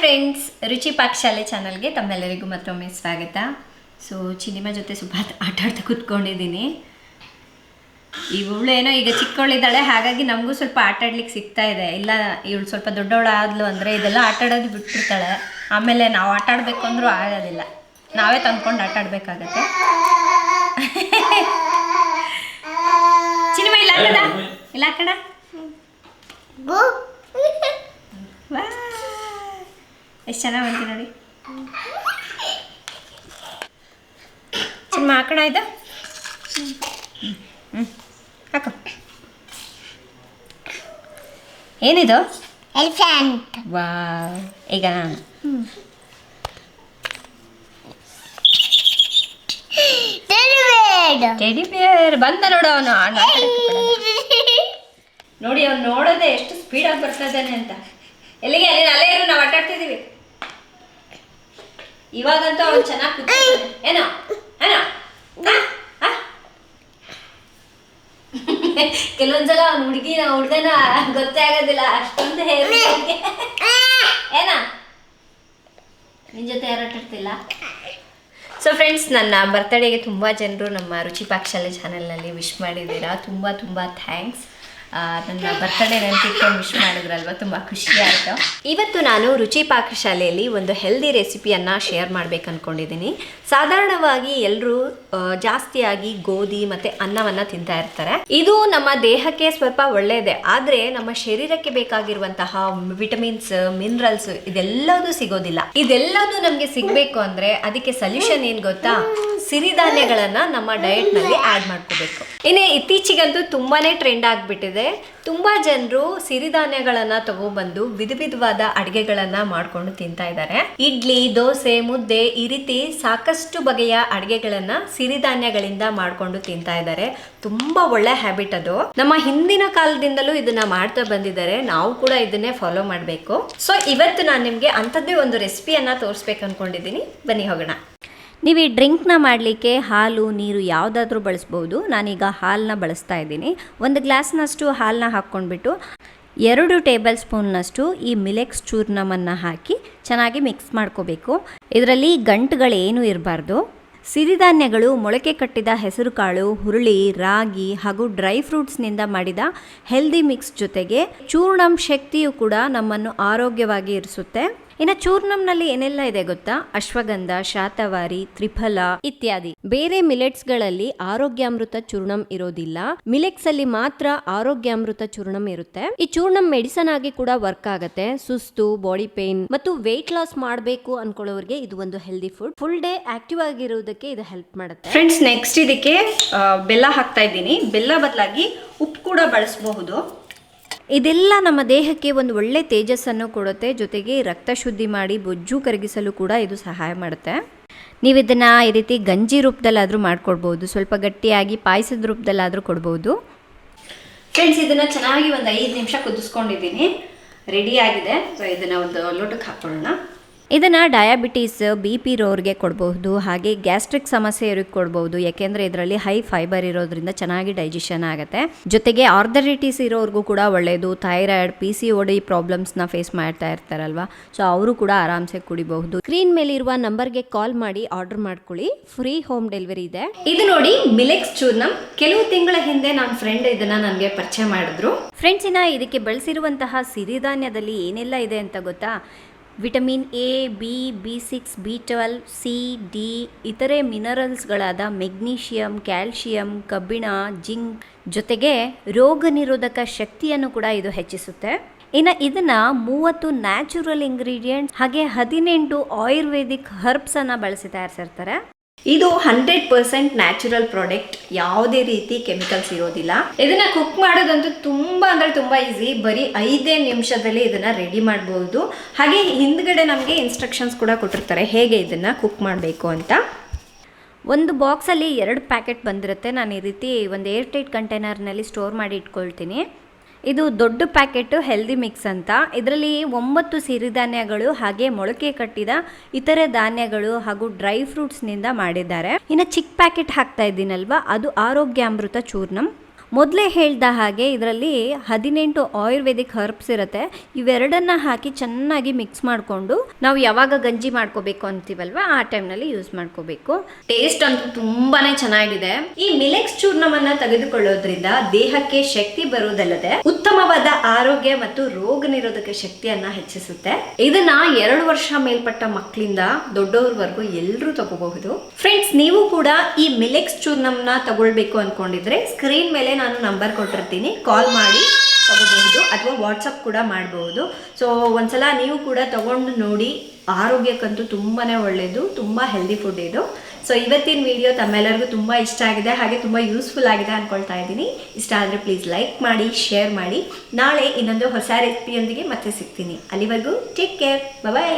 Friends, ರುಚಿ ಪಾಕಶಾಲೆ ಚಾನಲ್ಗೆ ತಮ್ಮೆಲ್ಲರಿಗೂ ಮತ್ತೊಮ್ಮೆ ಸ್ವಾಗತ. ಸೊ ಚಿನಿಮಾ ಜೊತೆ ಸ್ವಲ್ಪ ಆಟ ಆಡ್ತಾ ಕೂತ್ಕೊಂಡಿದ್ದೀನಿ. ಇವಳೇನೋ ಈಗ ಚಿಕ್ಕವಳಿದ್ದಾಳೆ, ಹಾಗಾಗಿ ನಮಗೂ ಸ್ವಲ್ಪ ಆಟ ಆಡ್ಲಿಕ್ಕೆ ಸಿಗ್ತಾ ಇದೆ. ಇಲ್ಲ ಇವಳು ಸ್ವಲ್ಪ ದೊಡ್ಡವಳು ಆದ್ಲು ಅಂದರೆ ಇದೆಲ್ಲ ಆಟ ಆಡೋದು ಬಿಟ್ಬಿಡ್ತಾಳೆ. ಆಮೇಲೆ ನಾವು ಆಟ ಆಡಬೇಕು ಅಂದರೂ ಆಗೋದಿಲ್ಲ, ನಾವೇ ತಂದ್ಕೊಂಡು ಆಟ ಆಡಬೇಕಾಗತ್ತೆ. ಚಿನಿಮಾ ಇಲ್ಲ ಕಡ ಇಲ್ಲ ಕಡ ಎಷ್ಟು ಚೆನ್ನಾಗಿ ಮಾಡ್ತೀನಿ ನೋಡಿ. ಚಿನ್ಮ ಹಾಕೋಣ ಇದು. ಹಾಕೋ. ಏನಿದು? ಎಲಿಫೆಂಟ್. ವಾ, ಈಗ ಟೆಡಿ ಬಿಯರ್ ಬಂದ ನೋಡು. ಅವನು ನೋಡಿ, ಅವ್ನು ನೋಡೋದೆ ಎಷ್ಟು ಸ್ಪೀಡಾಗಿ ಬರ್ತಾಯಿದ್ದಾನೆ ಅಂತ. ಎಲ್ಲಿಗೆ? ಅಲ್ಲಿ ಅಲ್ಲೇ ಇರು, ನಾವು ಆಟ ಆಡ್ತಿದ್ದೀವಿ. ಇವಾಗಂತೂ ಅವ್ನು ಚೆನ್ನಾಗಿ ಕೂತ್ಕೊಳ್ತಾನೆ. ಏನೋ ಏನೋ ಕೆಲವೊಂದ್ಸಲ ಅವ್ನು ಹುಡುಗನ ಗೊತ್ತೇ ಆಗೋದಿಲ್ಲ, ಅಷ್ಟೊಂದು ಹೇಳಿ. ಏನ ನಿನ್ನ ಜೊತೆ ಯಾರು ಆಟ ಆಡ್ತಿಲ್ಲ? ಸೊ ಫ್ರೆಂಡ್ಸ್, ನನ್ನ ಬರ್ತಡೇಗೆ ತುಂಬ ಜನರು ನಮ್ಮ ರುಚಿ ಪಾಕಶಾಲೆ ಚಾನಲ್ನಲ್ಲಿ ವಿಶ್ ಮಾಡಿದ್ದೀರಾ. ತುಂಬ ತುಂಬ ಥ್ಯಾಂಕ್ಸ್. ನನ್ನ ಬರ್ತಡೇ ನೆನಪಿಟ್ಕೊಂಡು ವಿಶ್ ಮಾಡಿದ್ರಲ್ವ, ತುಂಬ ಖುಷಿ ಆಯಿತು. ಇವತ್ತು ನಾನು ರುಚಿ ಪಾಕಶಾಲೆಯಲ್ಲಿ ಒಂದು ಹೆಲ್ದಿ ರೆಸಿಪಿಯನ್ನು ಶೇರ್ ಮಾಡ್ಬೇಕು ಅಂದ್ಕೊಂಡಿದ್ದೀನಿ. ಸಾಧಾರಣವಾಗಿ ಎಲ್ಲರೂ ಜಾಸ್ತಿಯಾಗಿ ಗೋಧಿ ಮತ್ತು ಅನ್ನವನ್ನು ತಿಂತಾ ಇರ್ತಾರೆ. ಇದು ನಮ್ಮ ದೇಹಕ್ಕೆ ಸ್ವಲ್ಪ ಒಳ್ಳೆಯದೇ, ಆದರೆ ನಮ್ಮ ಶರೀರಕ್ಕೆ ಬೇಕಾಗಿರುವಂತಹ ವಿಟಮಿನ್ಸ್, ಮಿನರಲ್ಸ್ ಇದೆಲ್ಲದೂ ಸಿಗೋದಿಲ್ಲ. ಇದೆಲ್ಲದೂ ನಮಗೆ ಸಿಗಬೇಕು ಅಂದರೆ ಅದಕ್ಕೆ ಸೊಲ್ಯೂಷನ್ ಏನು ಗೊತ್ತಾ? ಸಿರಿಧಾನ್ಯಗಳನ್ನು ನಮ್ಮ ಡಯಟ್ನಲ್ಲಿ ಆ್ಯಡ್ ಮಾಡ್ಕೋಬೇಕು. ಇನ್ನು ಇತ್ತೀಚೆಗಂತೂ ತುಂಬಾ ಟ್ರೆಂಡ್ ಆಗಿಬಿಟ್ಟಿದೆ. ತುಂಬ ಜನರು ಸಿರಿಧಾನ್ಯಗಳನ್ನು ತಗೊಬಂದು ವಿಧ ವಿಧವಾದ ಅಡುಗೆಗಳನ್ನು ಮಾಡಿಕೊಂಡು ತಿಂತಾ ಇದ್ದಾರೆ. ಇಡ್ಲಿ, ದೋಸೆ, ಮುದ್ದೆ ಈ ರೀತಿ ಸಾಕಷ್ಟು ಬಗೆಯ ಅಡುಗೆಗಳನ್ನು ಸಿರಿಧಾನ್ಯಗಳಿಂದ ಮಾಡಿಕೊಂಡು ತಿಂತಾ ಇದ್ದಾರೆ. ತುಂಬ ಒಳ್ಳೆ ಹ್ಯಾಬಿಟ್ ಅದು. ನಮ್ಮ ಹಿಂದಿನ ಕಾಲದಿಂದಲೂ ಇದನ್ನ ಮಾಡ್ತಾ ಬಂದಿದ್ದಾರೆ, ನಾವು ಕೂಡ ಇದನ್ನೇ ಫಾಲೋ ಮಾಡಬೇಕು. ಸೊ ಇವತ್ತು ನಾನು ನಿಮಗೆ ಅಂಥದ್ದೇ ಒಂದು ರೆಸಿಪಿಯನ್ನು ತೋರಿಸ್ಬೇಕು ಅಂದ್ಕೊಂಡಿದ್ದೀನಿ. ಬನ್ನಿ ಹೋಗೋಣ. ನೀವು ಈ ಡ್ರಿಂಕ್ನ ಮಾಡಲಿಕ್ಕೆ ಹಾಲು, ನೀರು ಯಾವುದಾದ್ರೂ ಬಳಸ್ಬೋದು. ನಾನೀಗ ಹಾಲನ್ನ ಬಳಸ್ತಾ ಇದ್ದೀನಿ. ಒಂದು ಗ್ಲಾಸ್ನಷ್ಟು ಹಾಲನ್ನ ಹಾಕ್ಕೊಂಡ್ಬಿಟ್ಟು 2 ಟೇಬಲ್ ಸ್ಪೂನ್ನಷ್ಟು ಈ ಮಿಲೆಕ್ಸ್ ಚೂರ್ಣವನ್ನು ಹಾಕಿ ಚೆನ್ನಾಗಿ ಮಿಕ್ಸ್ ಮಾಡ್ಕೋಬೇಕು. ಇದರಲ್ಲಿ ಗಂಟುಗಳೇನೂ ಇರಬಾರ್ದು. ಸಿರಿಧಾನ್ಯಗಳು, ಮೊಳಕೆ ಕಟ್ಟಿದ ಹೆಸರು ಕಾಳು, ಹುರುಳಿ, ರಾಗಿ ಹಾಗೂ ಡ್ರೈ ಫ್ರೂಟ್ಸ್ನಿಂದ ಮಾಡಿದ ಹೆಲ್ದಿ ಮಿಕ್ಸ್ ಜೊತೆಗೆ ಚೂರ್ಣಂ ಶಕ್ತಿಯು ಕೂಡ ನಮ್ಮನ್ನು ಆರೋಗ್ಯವಾಗಿ ಇರಿಸುತ್ತೆ. ಇನ್ನು ಚೂರ್ಣಂನಲ್ಲಿ ಏನೆಲ್ಲ ಇದೆ ಗೊತ್ತಾ? ಅಶ್ವಗಂಧ, ಶಾತವಾರಿ, ತ್ರಿಫಲ ಇತ್ಯಾದಿ. ಬೇರೆ ಮಿಲೆಟ್ಸ್ಗಳಲ್ಲಿ ಆರೋಗ್ಯಾಮೃತ ಚೂರ್ಣಂ ಇರೋದಿಲ್ಲ, ಮಿಲೆಕ್ಸ್ ಅಲ್ಲಿ ಮಾತ್ರ ಆರೋಗ್ಯಾಮೃತ ಚೂರ್ಣಂ ಇರುತ್ತೆ. ಈ ಚೂರ್ಣಂ ಮೆಡಿಸನ್ ಆಗಿ ಕೂಡ ವರ್ಕ್ ಆಗುತ್ತೆ. ಸುಸ್ತು, ಬಾಡಿ ಪೇನ್ ಮತ್ತು ವೆಯ್ಟ್ ಲಾಸ್ ಮಾಡಬೇಕು ಅನ್ಕೊಳ್ಳೋರಿಗೆ ಇದು ಒಂದು healthy food. Full day active ಆಗಿರೋದಕ್ಕೆ ಇದು ಹೆಲ್ಪ್ ಮಾಡುತ್ತೆ. ಫ್ರೆಂಡ್ಸ್, ನೆಕ್ಸ್ಟ್ ಇದಕ್ಕೆ ಬೆಲ್ಲ ಹಾಕ್ತಾ ಇದ್ದೀನಿ. ಬೆಲ್ಲ ಬದಲಾಗಿ ಉಪ್ಪು ಕೂಡ ಬಳಸಬಹುದು. ಇದೆಲ್ಲ ನಮ್ಮ ದೇಹಕ್ಕೆ ಒಂದು ಒಳ್ಳೆ ತೇಜಸ್ಸನ್ನು ಕೊಡುತ್ತೆ, ಜೊತೆಗೆ ರಕ್ತ ಶುದ್ಧಿ ಮಾಡಿ ಬೊಜ್ಜು ಕರಗಿಸಲು ಕೂಡ ಇದು ಸಹಾಯ ಮಾಡುತ್ತೆ. ನೀವು ಇದನ್ನು ಈ ರೀತಿ ಗಂಜಿ ರೂಪದಲ್ಲಾದರೂ ಮಾಡ್ಕೊಡ್ಬೋದು, ಸ್ವಲ್ಪ ಗಟ್ಟಿಯಾಗಿ ಪಾಯಸದ ರೂಪದಲ್ಲಾದರೂ ಕೊಡ್ಬೋದು. ಫ್ರೆಂಡ್ಸ್, ಇದನ್ನು ಚೆನ್ನಾಗಿ ಒಂದು 5 ನಿಮಿಷ ಕುದಿಸ್ಕೊಂಡಿದ್ದೀನಿ, ರೆಡಿ ಆಗಿದೆ. ಸೊ ಇದನ್ನು ಒಂದು ಲೋಟಕ್ಕೆ ಹಾಕ್ಕೊಳ್ಳೋಣ. ಇದನ್ನು ಡಯಾಬಿಟೀಸ್, BP ಇರೋರಿಗೆ ಕೊಡಬಹುದು, ಹಾಗೆ ಗ್ಯಾಸ್ಟ್ರಿಕ್ ಸಮಸ್ಯೆ ಇರೋರಿಗೆ ಕೊಡ್ಬೋದು. ಯಾಕೆಂದರೆ ಇದರಲ್ಲಿ ಹೈ ಫೈಬರ್ ಇರೋದ್ರಿಂದ ಚೆನ್ನಾಗಿ ಡೈಜೆಷನ್ ಆಗುತ್ತೆ. ಜೊತೆಗೆ ಆರ್ಥರೈಟಿಸ್ ಇರೋರ್ಗೂ ಕೂಡ ಒಳ್ಳೆಯದು. ಥೈರಾಯ್ಡ್, PCOD ಪ್ರಾಬ್ಲಮ್ಸ್ನ ಫೇಸ್ ಮಾಡ್ತಾ ಇರ್ತಾರಲ್ವ, ಸೊ ಅವರು ಕೂಡ ಆರಾಮ್ಸೆ ಕುಡಿಬಹುದು. ಸ್ಕ್ರೀನ್ ಮೇಲೆ ಇರುವ ನಂಬರ್ಗೆ ಕಾಲ್ ಮಾಡಿ ಆರ್ಡರ್ ಮಾಡ್ಕೊಳ್ಳಿ, ಫ್ರೀ ಹೋಮ್ ಡೆಲಿವರಿ ಇದೆ. ಇದು ನೋಡಿ, ಮಿಲೆಕ್ಸ್ ಚೂರ್ಣಂ. ಕೆಲವು ತಿಂಗಳ ಹಿಂದೆ ನನ್ನ ಫ್ರೆಂಡ್ ಇದನ್ನು ನನಗೆ ಪರಿಚಯ ಮಾಡಿದ್ರು. ಫ್ರೆಂಡ್ಸ್, ಇದಕ್ಕೆ ಬಳಸಿರುವಂತಹ ಸಿರಿಧಾನ್ಯದಲ್ಲಿ ಏನೆಲ್ಲ ಇದೆ ಅಂತ ಗೊತ್ತಾ? Vitamin A, B, B6, B12, C, D, ಇತರೆ ಮಿನರಲ್ಸ್ಗಳಾದ ಮೆಗ್ನೀಷಿಯಂ, ಕ್ಯಾಲ್ಶಿಯಂ, ಕಬ್ಬಿಣ, ಜಿಂಕ್ ಜೊತೆಗೆ ರೋಗ ನಿರೋಧಕ ಶಕ್ತಿಯನ್ನು ಕೂಡ ಇದು ಹೆಚ್ಚಿಸುತ್ತೆ. ಇನ್ನು ಇದನ್ನು 30 ನ್ಯಾಚುರಲ್ ಇಂಗ್ರೀಡಿಯೆಂಟ್ಸ್ ಹಾಗೆ 18 ಆಯುರ್ವೇದಿಕ್ ಹರ್ಬ್ಸನ್ನು ಬಳಸಿ ತಯಾರಿಸಿರ್ತಾರೆ. ಇದು 100% ನ್ಯಾಚುರಲ್ ಪ್ರಾಡಕ್ಟ್, ಯಾವುದೇ ರೀತಿ ಕೆಮಿಕಲ್ಸ್ ಇರೋದಿಲ್ಲ. ಇದನ್ನ ಕುಕ್ ಮಾಡೋದಂತೂ ತುಂಬಾ ಅಂದ್ರೆ ತುಂಬಾ ಈಸಿ. ಬರೀ 5 ನಿಮಿಷದಲ್ಲಿ ಇದನ್ನ ರೆಡಿ ಮಾಡಬಹುದು. ಹಾಗೆ ಹಿಂದ್ಗಡೆ ನಮಗೆ ಇನ್ಸ್ಟ್ರಕ್ಷನ್ಸ್ ಕೂಡ ಕೊಟ್ಟಿರ್ತಾರೆ ಹೇಗೆ ಇದನ್ನ ಕುಕ್ ಮಾಡಬೇಕು ಅಂತ. ಒಂದು ಬಾಕ್ಸಲ್ಲಿ 2 ಪ್ಯಾಕೆಟ್ ಬಂದಿರುತ್ತೆ. ನಾನು ಈ ರೀತಿ ಒಂದು ಏರ್ ಟೈಟ್ ಕಂಟೈನರ್ನಲ್ಲಿ ಸ್ಟೋರ್ ಮಾಡಿ ಇಟ್ಕೊಳ್ತೀನಿ. ಇದು ದೊಡ್ಡ ಪ್ಯಾಕೆಟ್ ಹೆಲ್ದಿ ಮಿಕ್ಸ್ ಅಂತ. ಇದರಲ್ಲಿ 9 ಸಿರಿಧಾನ್ಯಗಳು ಹಾಗೆ ಮೊಳಕೆ ಕಟ್ಟಿದ ಇತರೆ ಧಾನ್ಯಗಳು ಹಾಗೂ ಡ್ರೈ ಫ್ರೂಟ್ಸ್ನಿಂದ ಮಾಡಿದ್ದಾರೆ. ಇನ್ನು ಚಿಕ್ಕ ಪ್ಯಾಕೆಟ್ ಹಾಕ್ತಾ ಇದ್ದೀನಲ್ವಾ, ಅದು ಆರೋಗ್ಯಾಮೃತ ಚೂರ್ಣಂ. ಮೊದಲೇ ಹೇಳ್ದ ಹಾಗೆ ಇದರಲ್ಲಿ 18 ಆಯುರ್ವೇದಿಕ್ ಹರ್ಬ್ಸ್ ಇರುತ್ತೆ. ಇವೆರಡನ್ನ ಹಾಕಿ ಚೆನ್ನಾಗಿ ಮಿಕ್ಸ್ ಮಾಡಿಕೊಂಡು ನಾವು ಯಾವಾಗ ಗಂಜಿ ಮಾಡ್ಕೋಬೇಕು ಅಂತೀವಲ್ವ ಆ ಟೈಮ್ನಲ್ಲಿ ಯೂಸ್ ಮಾಡ್ಕೋಬೇಕು. ಟೇಸ್ಟ್ ಅಂತೂ ತುಂಬಾನೇ ಚೆನ್ನಾಗಿದೆ. ಈ ಮಿಲೆಕ್ಸ್ ಚೂರ್ಣವನ್ನ ತೆಗೆದುಕೊಳ್ಳೋದ್ರಿಂದ ದೇಹಕ್ಕೆ ಶಕ್ತಿ ಬರುವುದಲ್ಲದೆ ಉತ್ತಮವಾದ ಆರೋಗ್ಯ ಮತ್ತು ರೋಗ ನಿರೋಧಕ ಶಕ್ತಿಯನ್ನ ಹೆಚ್ಚಿಸುತ್ತೆ. ಇದನ್ನ 2 ವರ್ಷ ಮೇಲ್ಪಟ್ಟ ಮಕ್ಕಳಿಂದ ದೊಡ್ಡವರವರೆಗೂ ಎಲ್ಲರೂ ತಗೋಬಹುದು. ಫ್ರೆಂಡ್ಸ್, ನೀವು ಕೂಡ ಈ ಮಿಲೆಕ್ಸ್ ಚೂರ್ಣಂನ ತಗೊಳ್ಬೇಕು ಅನ್ಕೊಂಡಿದ್ರೆ ಸ್ಕ್ರೀನ್ ಮೇಲೆ ನಾನು ನಂಬರ್ ಕೊಟ್ಟಿರ್ತೀನಿ, ಕಾಲ್ ಮಾಡಿ ತಗೋಬಹುದು ಅಥವಾ ವಾಟ್ಸಪ್ ಕೂಡ ಮಾಡಬಹುದು. ಸೊ ಒಂದ್ಸಲ ನೀವು ಕೂಡ ತಗೊಂಡು ನೋಡಿ. ಆರೋಗ್ಯಕ್ಕಂತೂ ತುಂಬಾನೇ ಒಳ್ಳೆಯದು, ತುಂಬಾ ಹೆಲ್ದಿ ಫುಡ್ ಇದು. ಸೊ ಇವತ್ತಿನ ವಿಡಿಯೋ ತಮ್ಮೆಲ್ಲರಿಗೂ ತುಂಬ ಇಷ್ಟ ಆಗಿದೆ, ಹಾಗೆ ತುಂಬ ಯೂಸ್ಫುಲ್ ಆಗಿದೆ ಅಂದ್ಕೊಳ್ತಾ ಇದ್ದೀನಿ. ಇಷ್ಟ ಆದರೆ ಪ್ಲೀಸ್ ಲೈಕ್ ಮಾಡಿ, ಶೇರ್ ಮಾಡಿ. ನಾಳೆ ಇನ್ನೊಂದು ಹೊಸ ರೆಸಿಪಿಯೊಂದಿಗೆ ಮತ್ತೆ ಸಿಗ್ತೀನಿ. ಅಲ್ಲಿವರೆಗೂ ಟೇಕ್ ಕೇರ್, ಬಾಯ್.